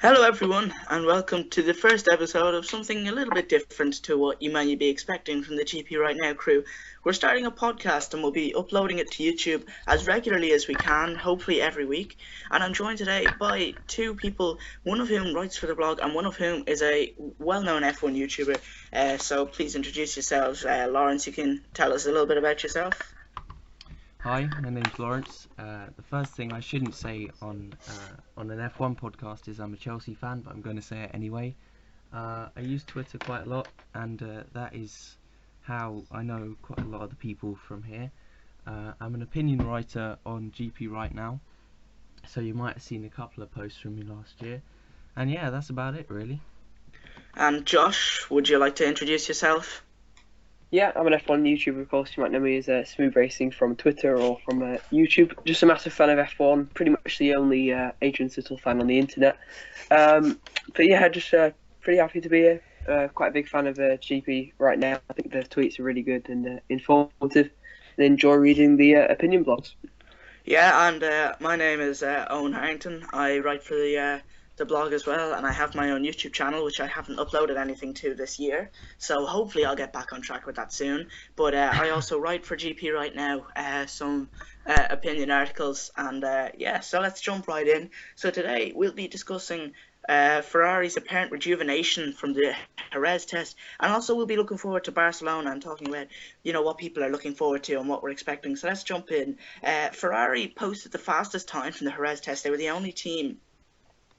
Hello, everyone, and welcome to the first episode of something a little bit different to what you might be expecting from the GP Right Now crew. We're starting a podcast and we'll be uploading it to YouTube as regularly as we can, hopefully every week. And I'm joined today by two people, one of whom writes for the blog and one of whom is a well-known F1 YouTuber. So please introduce yourselves. Lawrence, you can tell us a little bit about yourself. Hi, my name's Lawrence. The first thing I shouldn't say on an F1 podcast is I'm a Chelsea fan, but I'm going to say it anyway. I use Twitter quite a lot, and that is how I know quite a lot of the people from here. I'm an opinion writer on GP Right Now, so you might have seen a couple of posts from me last year. And yeah, that's about it really. And Josh, would you like to introduce yourself? Yeah, I'm an F1 YouTuber, of course. You might know me as Smooth Racing from Twitter or from YouTube. Just a massive fan of F1, pretty much the only Adrian Suttle fan on the internet. But yeah, just pretty happy to be here. Quite a big fan of GP right now. I think the tweets are really good and informative, and enjoy reading the opinion blogs. Yeah, and my name is Owen Harrington. I write for the blog as well, and I have my own YouTube channel, which I haven't uploaded anything to this year. So hopefully I'll get back on track with that soon. But I also write for GP Right Now, some opinion articles, and yeah, so let's jump right in. So today we'll be discussing Ferrari's apparent rejuvenation from the Jerez test, and also we'll be looking forward to Barcelona and talking about, what people are looking forward to and what we're expecting. So let's jump in. Ferrari posted the fastest time from the Jerez test. They were the only team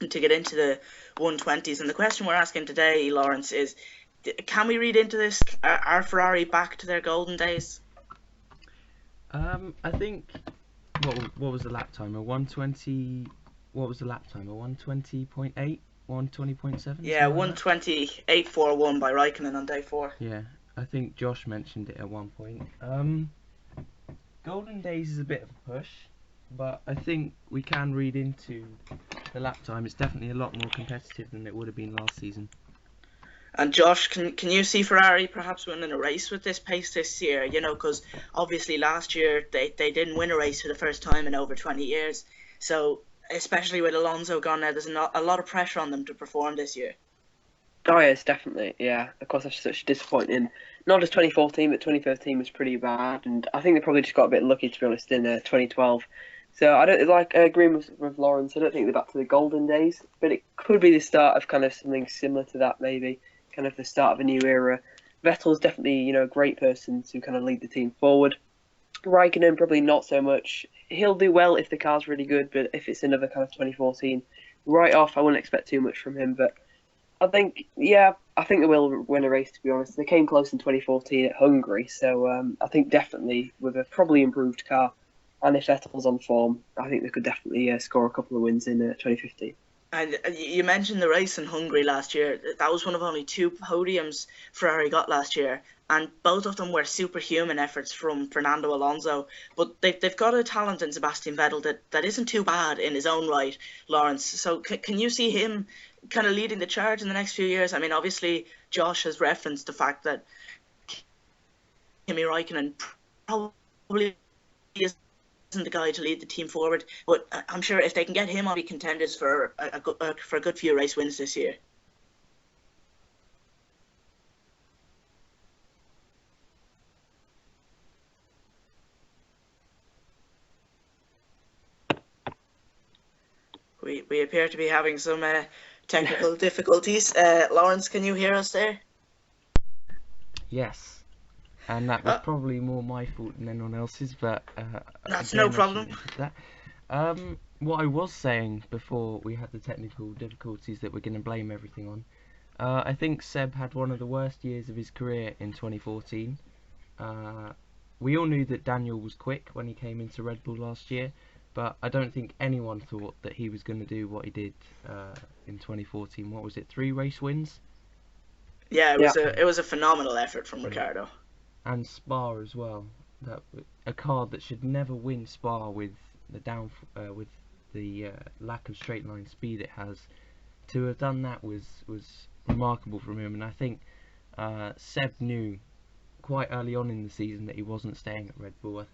to get into the 120s, and the question we're asking today, Lawrence, is can we read into this? Are Ferrari back to their golden days? I think what was the lap time? A 120. What was the lap time? A 120.8, 120.7? Yeah, 128.41 by Raikkonen on day 4. Yeah, I think Josh mentioned it at one point. Golden Days is a bit of a push, but I think we can read into the lap time. It's definitely a lot more competitive than it would have been last season. And Josh, can you see Ferrari perhaps winning a race with this pace this year? Because obviously last year they didn't win a race for the first time in over 20 years. So especially with Alonso gone now, there's not a lot of pressure on them to perform this year. Oh yes, definitely. Yeah, of course, that's such disappointing. Not just 2014, but 2013 was pretty bad, and I think they probably just got a bit lucky, to be honest, in 2012. So I don't agreeing with Lawrence. I don't think they're back to the golden days, but it could be the start of kind of something similar to that, maybe kind of the start of a new era. Vettel's definitely a great person to kind of lead the team forward. Raikkonen probably not so much. He'll do well if the car's really good, but if it's another kind of 2014 right off, I wouldn't expect too much from him. But I think, yeah, I think they will win a race, to be honest. They came close in 2014 at Hungary, so I think definitely with a probably improved car, and if Vettel's on form, I think they could definitely score a couple of wins in 2015. And you mentioned the race in Hungary last year. That was one of only 2 podiums Ferrari got last year, and both of them were superhuman efforts from Fernando Alonso. But they've got a talent in Sebastian Vettel that isn't too bad in his own right, Lawrence. So can you see him kind of leading the charge in the next few years? I mean, obviously Josh has referenced the fact that Kimi Raikkonen probably isn't the guy to lead the team forward, but I'm sure if they can get him on, be contenders for a good few race wins this year. We appear to be having some technical difficulties. Lawrence, can you hear us there? Yes, and that was probably more my fault than anyone else's, but That's again, no problem. What I was saying before we had the technical difficulties that we're going to blame everything on, I think Seb had one of the worst years of his career in 2014. We all knew that Daniel was quick when he came into Red Bull last year, but I don't think anyone thought that he was going to do what he did in 2014. What was it, 3 race wins? Yeah, it was a phenomenal effort from Ricciardo. And Spa as well. A car that should never win Spa with the lack of straight line speed it has. To have done that was remarkable from him, and I think Seb knew quite early on in the season that he wasn't staying at Red Bull. I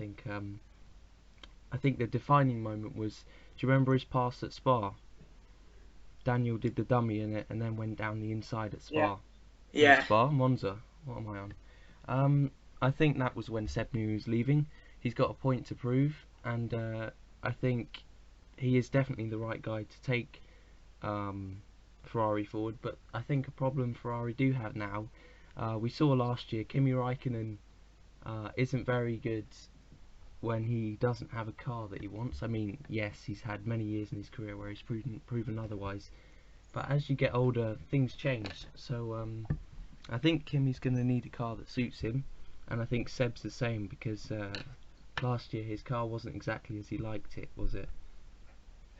think the defining moment was, do you remember his pass at Spa? Daniel did the dummy in it and then went down the inside at Spa. Yeah. No, Yeah. Spa, Monza. What am I on? I think that was when Seb knew he was leaving. He's got a point to prove, and I think he is definitely the right guy to take Ferrari forward. But I think a problem Ferrari do have now, we saw last year, Kimi Raikkonen isn't very good when he doesn't have a car that he wants. I mean, yes, he's had many years in his career where he's proven otherwise, but as you get older, things change. So I think Kimi's going to need a car that suits him, and I think Seb's the same, because last year his car wasn't exactly as he liked it, was it?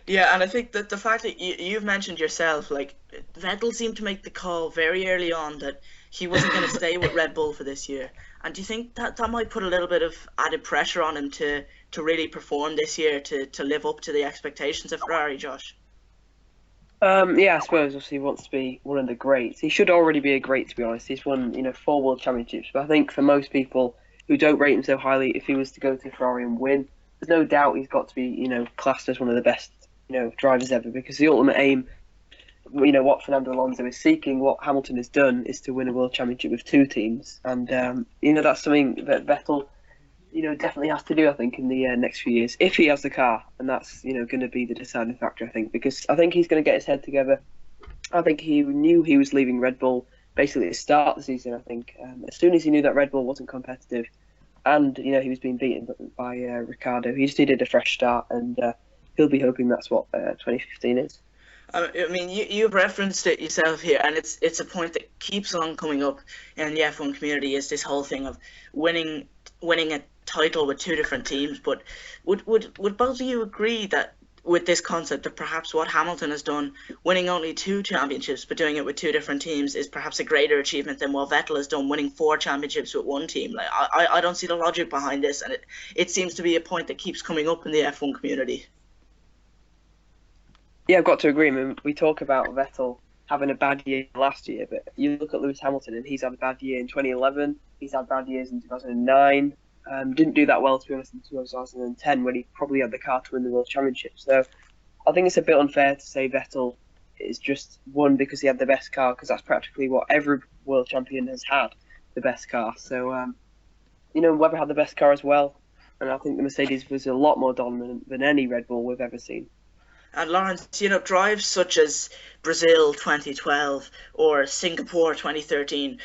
Yeah, and I think that the fact that you've mentioned yourself, like, Vettel seemed to make the call very early on that he wasn't going to stay with Red Bull for this year. And do you think that that might put a little bit of added pressure on him to really perform this year, to live up to the expectations of Ferrari, Josh? Yeah, I suppose obviously he wants to be one of the greats. He should already be a great, to be honest. He's won, 4 world championships. But I think for most people who don't rate him so highly, if he was to go to Ferrari and win, there's no doubt he's got to be, classed as one of the best, drivers ever. Because the ultimate aim, what Fernando Alonso is seeking, what Hamilton has done, is to win a world championship with 2 teams. And, that's something that Vettel, definitely has to do, I think, in the next few years, if he has the car. And that's, going to be the deciding factor, I think, because I think he's going to get his head together. I think he knew he was leaving Red Bull basically at the start of the season, I think. As soon as he knew that Red Bull wasn't competitive and, he was being beaten by Ricciardo, he just needed a fresh start, and he'll be hoping that's what 2015 is. I mean, you've referenced it yourself here, and it's a point that keeps on coming up in the F1 community, is this whole thing of winning a title with 2 different teams. But would both of you agree that with this concept that perhaps what Hamilton has done, winning only 2 championships but doing it with 2 different teams, is perhaps a greater achievement than what Vettel has done, winning 4 championships with 1 team? Like, I don't see the logic behind this, and it seems to be a point that keeps coming up in the F1 community. Yeah, I've got to agree. I mean, we talk about Vettel having a bad year last year, but you look at Lewis Hamilton and he's had a bad year in 2011. He's had bad years in 2009. Didn't do that well, to be honest, in 2010 when he probably had the car to win the World Championship. So I think it's a bit unfair to say Vettel is just won because he had the best car, because that's practically what every world champion has had, the best car. So, Webber had the best car as well, and I think the Mercedes was a lot more dominant than any Red Bull we've ever seen. And Lawrence, drives such as Brazil 2012 or Singapore 2013,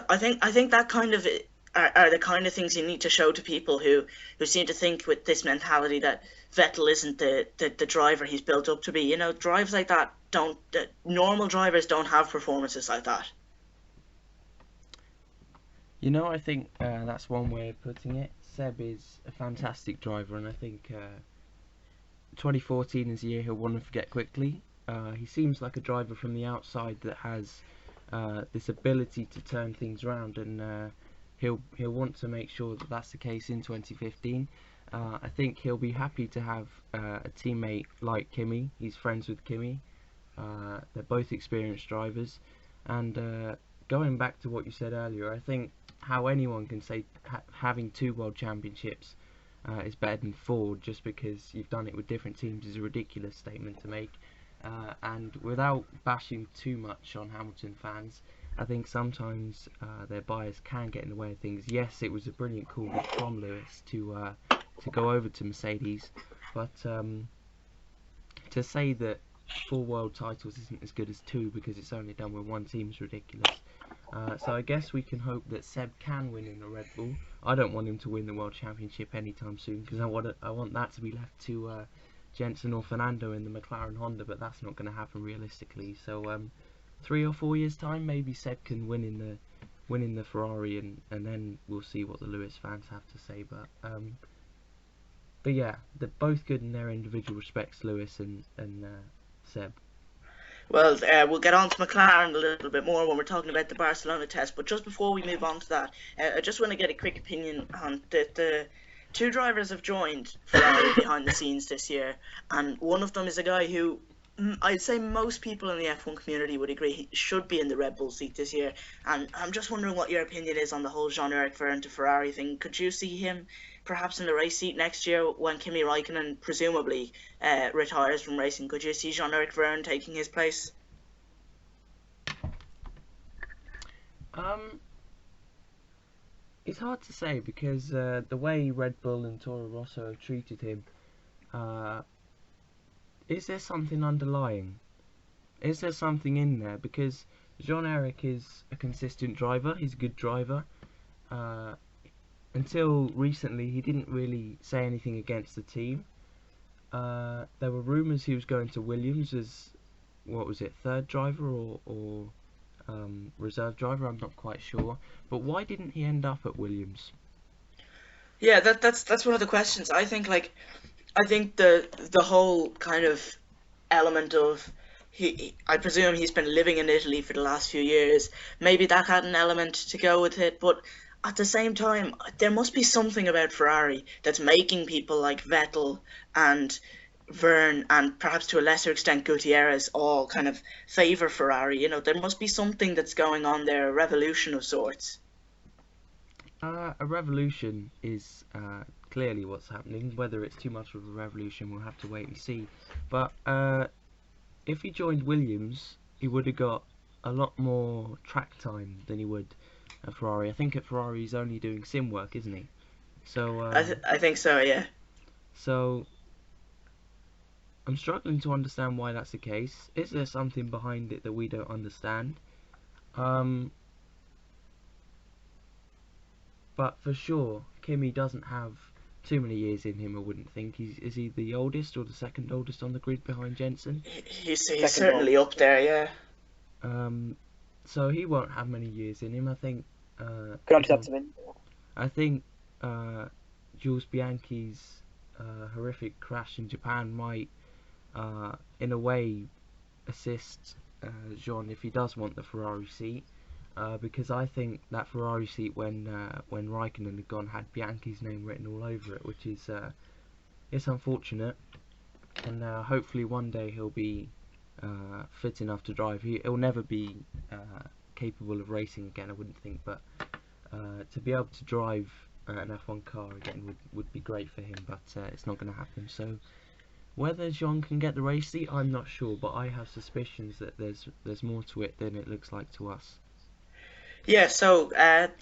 I think that kind of are the kind of things you need to show to people who seem to think with this mentality that Vettel isn't the driver he's built up to be. Drives like that normal drivers don't have performances like that. I think that's one way of putting it. Seb is a fantastic driver, and I think 2014 is a year he'll want to forget quickly. He seems like a driver from the outside that has this ability to turn things around, and he'll want to make sure that that's the case in 2015. I think he'll be happy to have a teammate like Kimi. He's friends with Kimi. They're both experienced drivers, and going back to what you said earlier, I think how anyone can say having 2 world championships is better than 4 just because you've done it with different teams is a ridiculous statement to make. And without bashing too much on Hamilton fans, I think sometimes their bias can get in the way of things. Yes, it was a brilliant call from Lewis to go over to Mercedes, but to say that 4 world titles isn't as good as 2 because it's only done with 1 team is ridiculous. So I guess we can hope that Seb can win in a Red Bull. I don't want him to win the World Championship anytime soon because I want that to be left to Jensen or Fernando in the McLaren Honda, but that's not going to happen realistically. So 3 or 4 years time, maybe Seb can win in the Ferrari, and then we'll see what the Lewis fans have to say. But yeah, they're both good in their individual respects, Lewis and Seb. Well, we'll get on to McLaren a little bit more when we're talking about the Barcelona test, but just before we move on to that, I just want to get a quick opinion on the 2 drivers have joined Ferrari behind the scenes this year, and one of them is a guy who I'd say most people in the F1 community would agree he should be in the Red Bull seat this year, and I'm just wondering what your opinion is on the whole Jean-Eric Vergne to Ferrari thing. Could you see him perhaps in the race seat next year when Kimi Raikkonen presumably retires from racing? Could you see Jean-Eric Vergne taking his place? It's hard to say because the way Red Bull and Toro Rosso have treated him, is there something underlying? Is there something in there? Because Jean-Eric is a consistent driver, he's a good driver. Until recently, he didn't really say anything against the team. There were rumours he was going to Williams as, what was it, third driver or reserve driver, I'm not quite sure. But why didn't he end up at Williams? Yeah, that's one of the questions. I think the whole kind of element of I presume he's been living in Italy for the last few years. Maybe that had an element to go with it, but at the same time, there must be something about Ferrari that's making people like Vettel and Verne and perhaps to a lesser extent Gutierrez all kind of favour Ferrari. You know, there must be something that's going on there, a revolution of sorts. A revolution is clearly what's happening. Whether it's too much of a revolution, we'll have to wait and see. But if he joined Williams, he would have got a lot more track time than he would at Ferrari. I think at Ferrari he's only doing sim work, isn't he? So I think so, yeah. So I'm struggling to understand why that's the case. Is there something behind it that we don't understand? But for sure, Kimi doesn't have too many years in him, I wouldn't think. Is he the oldest or the second oldest on the grid behind Jensen? He's certainly up there, yeah. So he won't have many years in him. I think. I think Jules Bianchi's horrific crash in Japan might, in a way, assist Jean if he does want the Ferrari seat. Because I think that Ferrari seat when Raikkonen had gone had Bianchi's name written all over it, which is it's unfortunate. And hopefully one day he'll be fit enough to drive. He'll never be capable of racing again, I wouldn't think, but to be able to drive an F1 car again would be great for him, but it's not going to happen. So whether Jean can get the race seat, I'm not sure, but I have suspicions that there's more to it than it looks like to us. Yeah, so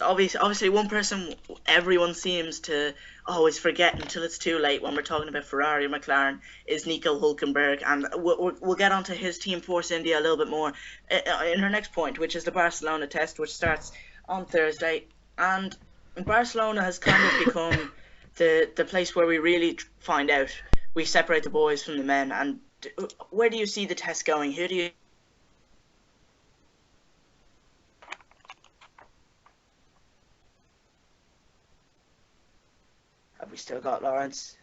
obviously one person everyone seems to always forget until it's too late when we're talking about Ferrari or McLaren is Nico Hülkenberg, and we'll get onto his Team Force India a little bit more in our next point, which is the Barcelona test, which starts on Thursday. And Barcelona has kind of become the place where we really find out. We separate the boys from the men. And where do you see the test going? Who do you... Have we still got Lawrence?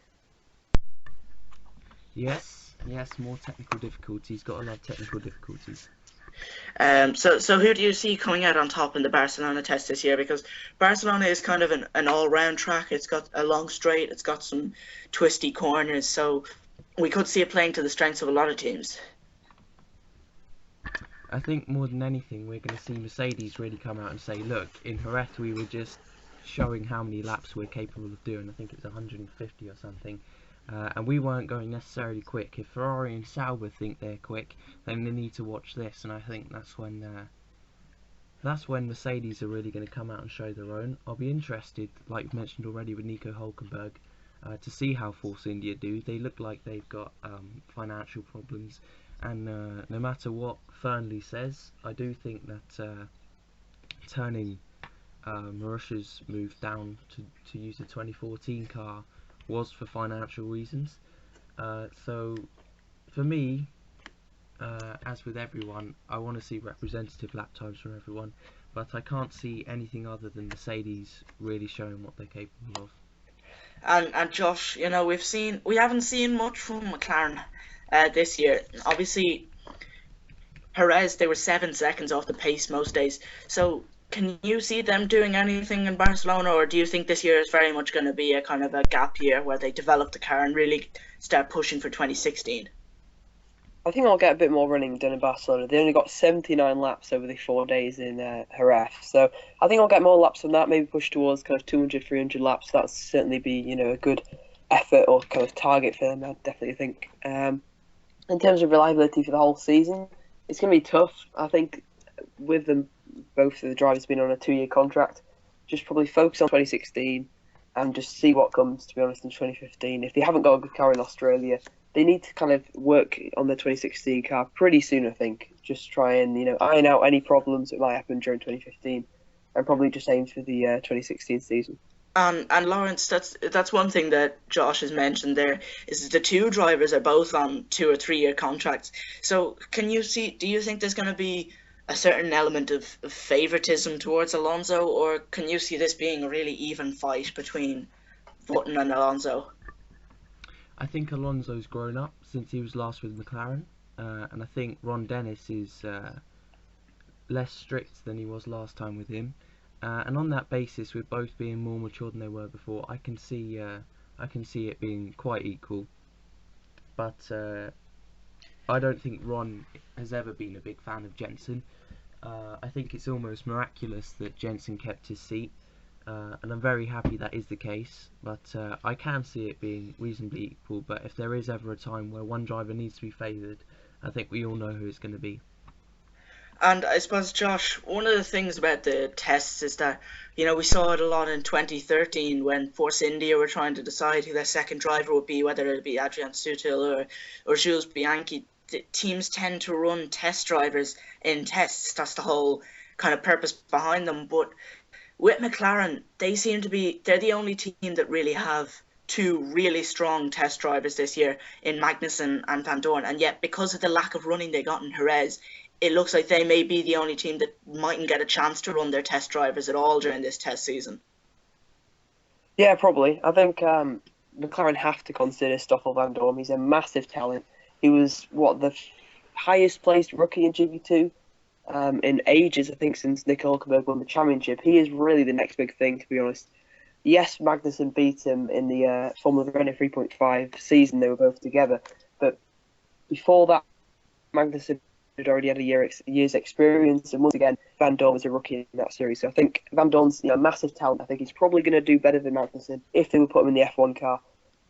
Yes, more technical difficulties. Got a lot of technical difficulties. So who do you see coming out on top in the Barcelona test this year? Because Barcelona is kind of an all-round track. It's got a long straight. It's got some twisty corners. So we could see it playing to the strengths of a lot of teams. I think more than anything, we're going to see Mercedes really come out and say, look, in Jerez we were just showing how many laps we're capable of doing. I think it's 150 or something. And we weren't going necessarily quick. If Ferrari and Sauber think they're quick, then they need to watch this, and I think that's when Mercedes are really going to come out and show their own. I'll be interested, like you mentioned already, with Nico Hülkenberg, to see how Force India do. They look like they've got financial problems, and no matter what Fernley says, I do think that turning Marusha's move down to use the 2014 car was for financial reasons. So for me, as with everyone, I want to see representative lap times from everyone, but I can't see anything other than Mercedes really showing what they're capable of. And Josh, you know, we haven't seen much from McLaren this year. Obviously, Jerez, they were 7 seconds off the pace most days. So can you see them doing anything in Barcelona, or do you think this year is very much going to be a kind of a gap year where they develop the car and really start pushing for 2016? I think I'll get a bit more running done in Barcelona. They only got 79 laps over the 4 days in Jerez, so I think I'll get more laps than that. Maybe push towards kind of 200, 300 laps. That'll certainly be a good effort or kind of target for them. I definitely think. In terms of reliability for the whole season, it's going to be tough. I think with them, both of the drivers being on a 2-year contract, just probably focus on 2016 and just see what comes, to be honest, in 2015. If they haven't got a good car in Australia, they need to kind of work on the 2016 car pretty soon, I think. Just try and, iron out any problems that might happen during 2015 and probably just aim for the 2016 season. And Lawrence, that's one thing that Josh has mentioned there is that the two drivers are both on 2 or 3 year contracts. So do you think there's going to be a certain element of favoritism towards Alonso, or can you see this being a really even fight between Button and Alonso? I think Alonso's grown up since he was last with McLaren, and I think Ron Dennis is less strict than he was last time with him. And on that basis, with both being more mature than they were before, I can see it being quite equal. But I don't think Ron has ever been a big fan of Jensen. I think it's almost miraculous that Jensen kept his seat, and I'm very happy that is the case. But I can see it being reasonably equal. But if there is ever a time where one driver needs to be favoured, I think we all know who it's going to be. And I suppose, Josh, one of the things about the tests is that, we saw it a lot in 2013 when Force India were trying to decide who their second driver would be, whether it be Adrian Sutil or Jules Bianchi. The teams tend to run test drivers in tests. That's the whole kind of purpose behind them. But with McLaren, they're the only team that really have two really strong test drivers this year in Magnussen and Van Dorn. And yet, because of the lack of running they got in Jerez, it looks like they may be the only team that mightn't get a chance to run their test drivers at all during this test season. Yeah, probably. I think McLaren have to consider Stoffel Van Dorn. He's a massive talent. He was, the highest placed rookie in GP2 in ages, I think, since Nick Hulkenberg won the championship. He is really the next big thing, to be honest. Yes, Magnussen beat him in the Formula Renault 3.5 season. They were both together. But before that, Magnussen had already had a year's experience, and once again, Van Dorn was a rookie in that series. So I think Van Dorn's a massive talent. I think he's probably going to do better than Magnussen if they would put him in the F1 car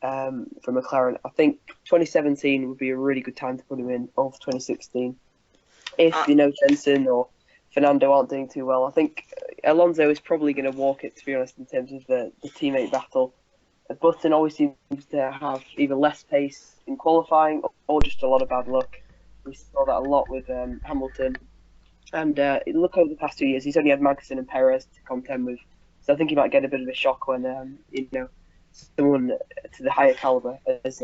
for McLaren. I think 2017 would be a really good time to put him in over 2016. If Jensen or Fernando aren't doing too well, I think Alonso is probably going to walk it, to be honest, in terms of the teammate battle. Button always seems to have either less pace in qualifying or just a lot of bad luck. We saw that a lot with Hamilton. And look over the past 2 years, he's only had Magnussen and Perez to contend with. So I think he might get a bit of a shock when, someone to the higher caliber as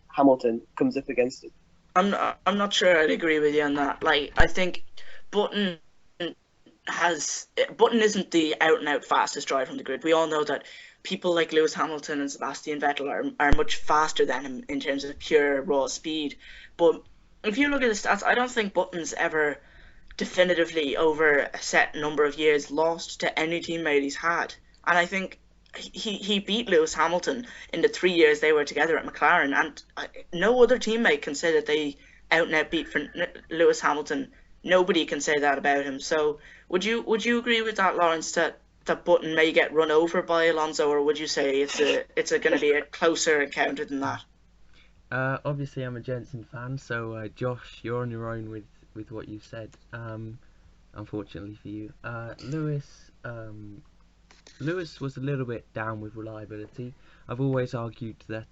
Hamilton comes up against him. I'm not sure I'd agree with you on that. Like, I think Button isn't the out and out fastest driver on the grid. We all know that people like Lewis Hamilton and Sebastian Vettel are much faster than him in terms of pure raw speed. But if you look at the stats, I don't think Button's ever definitively over a set number of years lost to any teammate he's had. And I think he beat Lewis Hamilton in the 3 years they were together at McLaren, and no other teammate can say that they out and out beat Lewis Hamilton. Nobody can say that about him. So would you agree with that, Lawrence, that Button may get run over by Alonso, or would you say it's going to be a closer encounter than that? Obviously, I'm a Jensen fan, so Josh, you're on your own with what you said. Unfortunately for you, Lewis was a little bit down with reliability. I've always argued that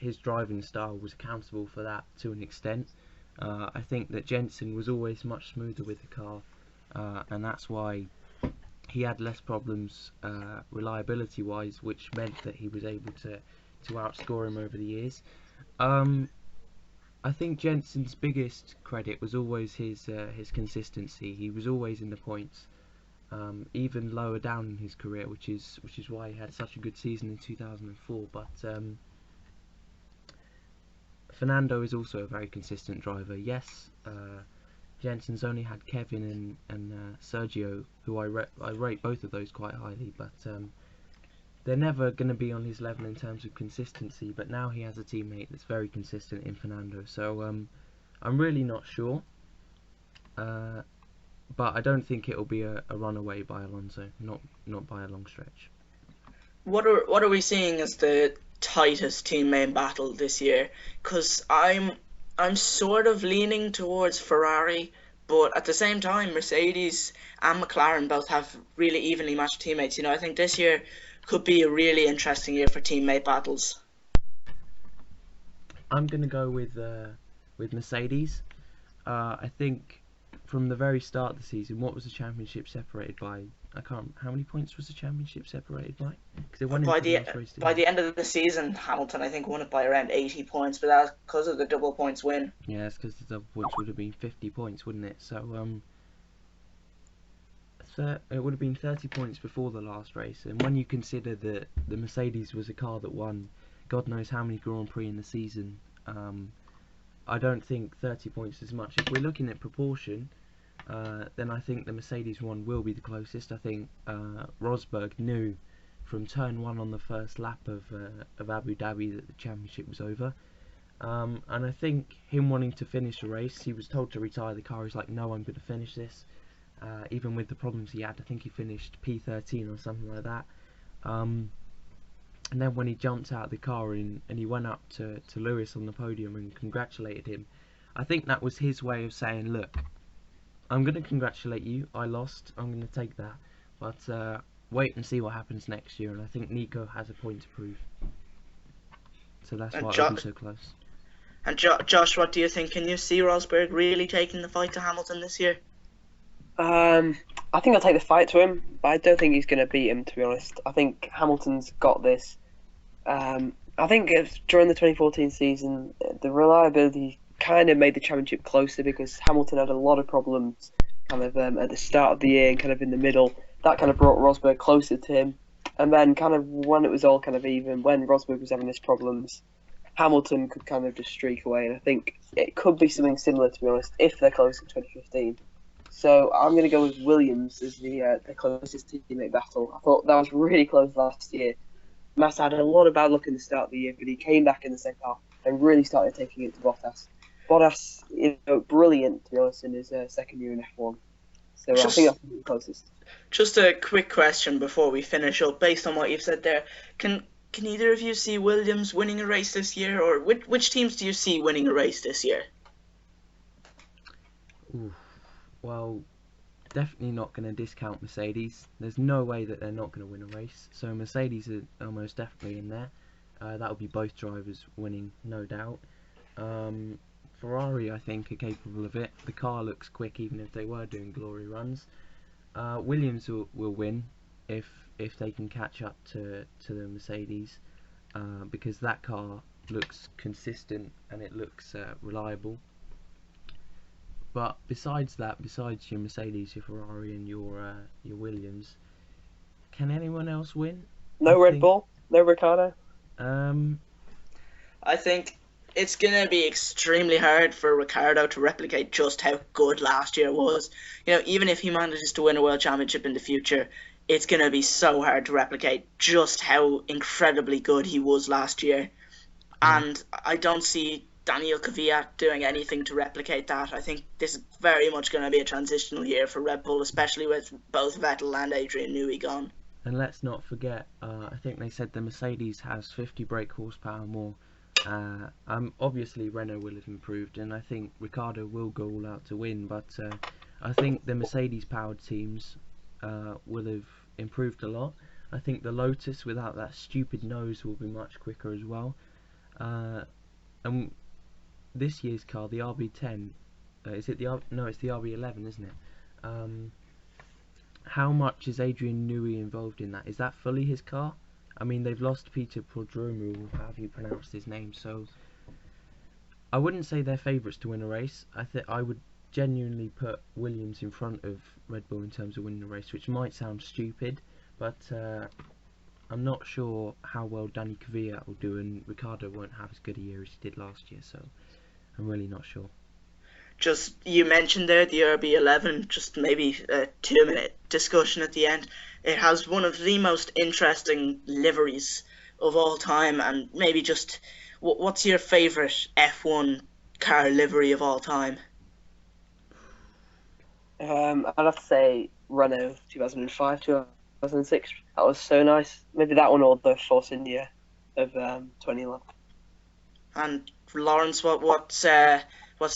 his driving style was accountable for that to an extent. I think that Jensen was always much smoother with the car, and that's why he had less problems reliability-wise, which meant that he was able to outscore him over the years. I think Jensen's biggest credit was always his consistency. He was always in the points, even lower down in his career, which is why he had such a good season in 2004. But Fernando is also a very consistent driver. Yes, Jensen's only had Kevin and Sergio, who I rate both of those quite highly, but they're never going to be on his level in terms of consistency. But now he has a teammate that's very consistent in Fernando, so I'm really not sure. But I don't think it'll be a runaway by Alonso, not by a long stretch. What are we seeing as the tightest team main battle this year? Because I'm sort of leaning towards Ferrari, but at the same time, Mercedes and McLaren both have really evenly matched teammates. I think this year could be a really interesting year for teammate battles. I'm gonna go with Mercedes. I think from the very start of the season, what was the championship separated by? I can't. How many points was the championship separated by? Because they won By into the the last race. by the end of the season, Hamilton I think won it by around 80 points, but that's because of the double points win. Yeah, it's because the double points would have been 50 points, wouldn't it? So it would have been 30 points before the last race, and when you consider that the Mercedes was a car that won God knows how many Grand Prix in the season, I don't think 30 points is much. If we're looking at proportion, then I think the Mercedes one will be the closest. I think Rosberg knew from turn 1 on the first lap of Abu Dhabi that the championship was over. And I think him wanting to finish the race, he was told to retire the car. He's like, no, I'm going to finish this. Even with the problems he had, I think he finished P13 or something like that. And then when he jumped out of the car and he went up to Lewis on the podium and congratulated him, I think that was his way of saying, look, I'm going to congratulate you, I lost, I'm going to take that, but wait and see what happens next year. And I think Nico has a point to prove. So that's why it'll be so close. And Josh, what do you think? Can you see Rosberg really taking the fight to Hamilton this year? I think I'll take the fight to him, but I don't think he's going to beat him, to be honest. I think Hamilton's got this. I think during the 2014 season, the reliability kind of made the championship closer because Hamilton had a lot of problems kind of at the start of the year and kind of in the middle. That kind of brought Rosberg closer to him. And then kind of when it was all kind of even, when Rosberg was having his problems, Hamilton could kind of just streak away. And I think it could be something similar, to be honest, if they're close in 2015. So I'm going to go with Williams as the closest teammate battle. I thought that was really close last year. Massa had a lot of bad luck in the start of the year, but he came back in the second half and really started taking it to Bottas. Bottas, brilliant, to be honest, in his second year in F1. So I think that's the closest. Just a quick question before we finish up. Based on what you've said there, can either of you see Williams winning a race this year, or which teams do you see winning a race this year? Ooh. Well, definitely not going to discount Mercedes. There's no way that they're not going to win a race. So Mercedes are almost definitely in there. That'll be both drivers winning, no doubt. Ferrari, I think, are capable of it. The car looks quick, even if they were doing glory runs. Williams will win if they can catch up to the Mercedes, because that car looks consistent and it looks reliable. But besides that, besides your Mercedes, your Ferrari, and your Williams, can anyone else win? No Red Bull, no Ricciardo. I think it's gonna be extremely hard for Ricciardo to replicate just how good last year was. Even if he manages to win a world championship in the future, it's gonna be so hard to replicate just how incredibly good he was last year. And I don't see Daniel Kvyat doing anything to replicate that. I think this is very much going to be a transitional year for Red Bull, especially with both Vettel and Adrian Newey gone. And let's not forget, I think they said the Mercedes has 50 brake horsepower more. Obviously Renault will have improved, and I think Ricciardo will go all out to win, but I think the Mercedes powered teams will have improved a lot. I think the Lotus without that stupid nose will be much quicker as well. And this year's car, the RB10, it's the RB11, isn't it? How much is Adrian Newey involved in that? Is that fully his car? I mean, they've lost Peter Prodromou, or however you pronounce his name, so I wouldn't say they're favourites to win a race. I would genuinely put Williams in front of Red Bull in terms of winning a race, which might sound stupid, but I'm not sure how well Danny Kvyat will do, and Ricciardo won't have as good a year as he did last year, so I'm really not sure. Just, you mentioned there the RB11, just maybe a 2-minute discussion at the end. It has one of the most interesting liveries of all time, and maybe just, what's your favourite F1 car livery of all time? I'd have to say Renault 2005, 2006. That was so nice. Maybe that one or the Force India of 2011. And Lawrence, what's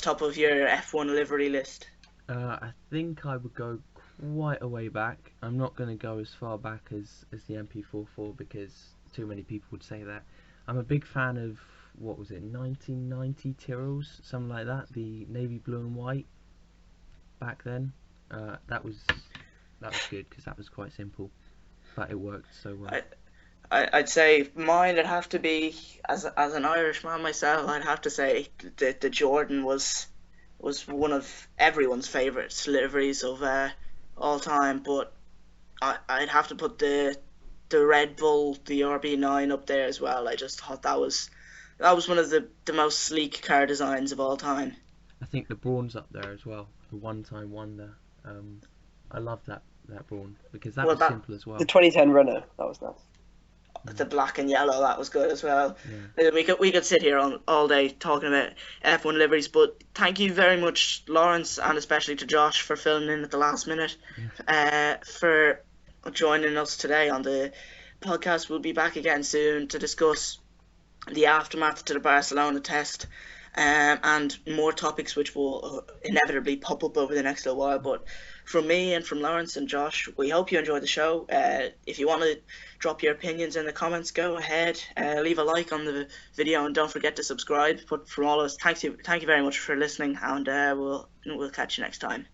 top of your F1 livery list? I think I would go quite a way back. I'm not going to go as far back as the MP44 because too many people would say that. I'm a big fan of, what was it, 1990 Tyrrells, something like that, the navy blue and white back then. That was good because that was quite simple, but it worked so well. I'd say mine would have to be, as an Irishman myself, I'd have to say the Jordan was one of everyone's favourite liveries of all time, but I'd have to put the Red Bull, the RB9 up there as well. I just thought that was one of the most sleek car designs of all time. I think the Brawn's up there as well, the one-time wonder. I love that Brawn because that was simple as well. The 2010 Renault, that was nice. The black and yellow, that was good as well. Yeah. We could sit here all day talking about F1 liveries, but thank you very much, Lawrence, and especially to Josh for filling in at the last minute, for joining us today on the podcast. We'll be back again soon to discuss the aftermath to the Barcelona test, and more topics which will inevitably pop up over the next little while. But from me and from Lawrence and Josh, we hope you enjoyed the show. If you want to drop your opinions in the comments, go ahead, leave a like on the video, and don't forget to subscribe. But from all of us, thank you very much for listening, and we'll catch you next time.